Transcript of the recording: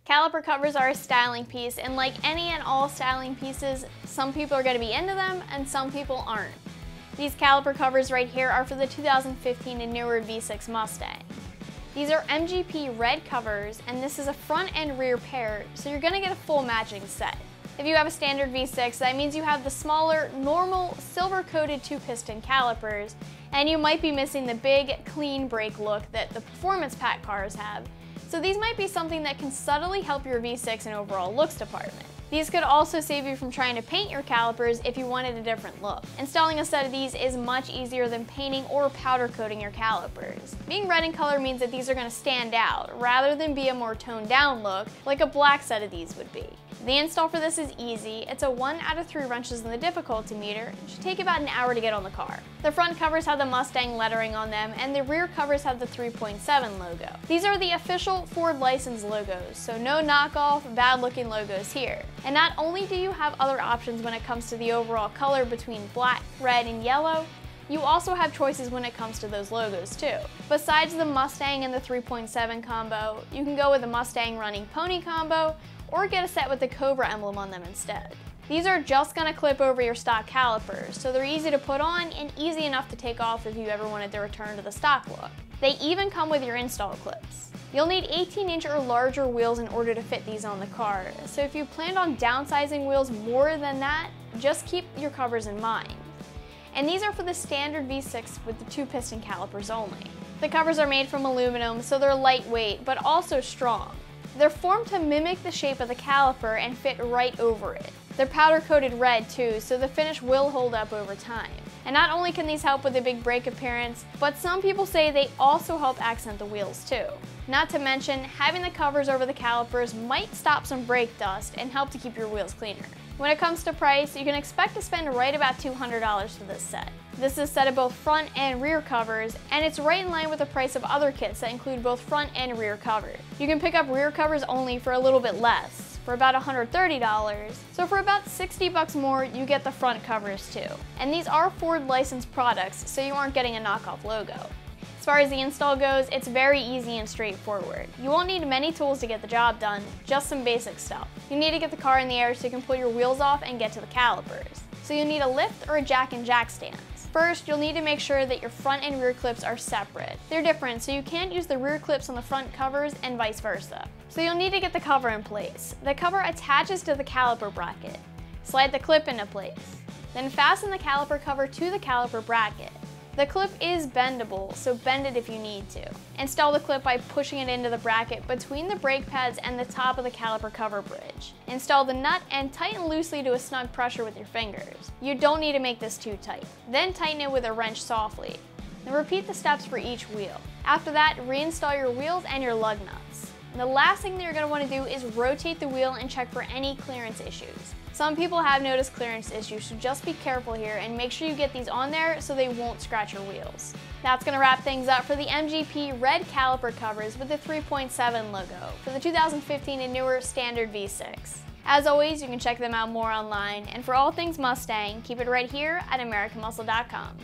Caliper covers are a styling piece, and like any and all styling pieces, some people are going to be into them and some people aren't. These caliper covers right here are for the 2015 and newer V6 Mustang. These are MGP Red covers, and this is a front and rear pair, so you're going to get a full matching set. If you have a standard V6, that means you have the smaller, normal, silver-coated two-piston calipers, and you might be missing the big, clean brake look that the performance pack cars have. So these might be something that can subtly help your V6 in overall looks department. These could also save you from trying to paint your calipers if you wanted a different look. Installing a set of these is much easier than painting or powder coating your calipers. Being red in color means that these are going to stand out, rather than be a more toned down look like a black set of these would be. The install for this is easy. It's a 1 out of 3 wrenches in the difficulty meter. It should take about an hour to get on the car. The front covers have the Mustang lettering on them, and the rear covers have the 3.7 logo. These are the official Ford license logos, so no knockoff, bad looking logos here. And not only do you have other options when it comes to the overall color between black, red, and yellow, you also have choices when it comes to those logos too. Besides the Mustang and the 3.7 combo, you can go with the Mustang running pony combo, or get a set with the Cobra emblem on them instead. These are just going to clip over your stock calipers, so they're easy to put on and easy enough to take off if you ever wanted to return to the stock look. They even come with your install clips. You'll need 18-inch or larger wheels in order to fit these on the car, so if you planned on downsizing wheels more than that, just keep your covers in mind. And these are for the standard V6 with the two-piston calipers only. The covers are made from aluminum, so they're lightweight, but also strong. They're formed to mimic the shape of the caliper and fit right over it. They're powder coated red too, so the finish will hold up over time. And not only can these help with a big brake appearance, but some people say they also help accent the wheels too. Not to mention, having the covers over the calipers might stop some brake dust and help to keep your wheels cleaner. When it comes to price, you can expect to spend right about $200 for this set. This is a set of both front and rear covers, and it's right in line with the price of other kits that include both front and rear covers. You can pick up rear covers only for a little bit less, for about $130, so for about $60 more, you get the front covers too. And these are Ford licensed products, so you aren't getting a knockoff logo. As far as the install goes, it's very easy and straightforward. You won't need many tools to get the job done, just some basic stuff. You need to get the car in the air so you can pull your wheels off and get to the calipers. So you'll need a lift or a jack and jack stands. First, you'll need to make sure that your front and rear clips are separate. They're different, so you can't use the rear clips on the front covers and vice versa. So you'll need to get the cover in place. The cover attaches to the caliper bracket. Slide the clip into place. Then fasten the caliper cover to the caliper bracket. The clip is bendable, so bend it if you need to. Install the clip by pushing it into the bracket between the brake pads and the top of the caliper cover bridge. Install the nut and tighten loosely to a snug pressure with your fingers. You don't need to make this too tight. Then tighten it with a wrench softly. Then repeat the steps for each wheel. After that, reinstall your wheels and your lug nuts. And the last thing that you're going to want to do is rotate the wheel and check for any clearance issues. Some people have noticed clearance issues, so just be careful here and make sure you get these on there so they won't scratch your wheels. That's going to wrap things up for the MGP Red Caliper Covers with the 3.7 logo for the 2015 and newer standard V6. As always, you can check them out more online, and for all things Mustang, keep it right here at AmericanMuscle.com.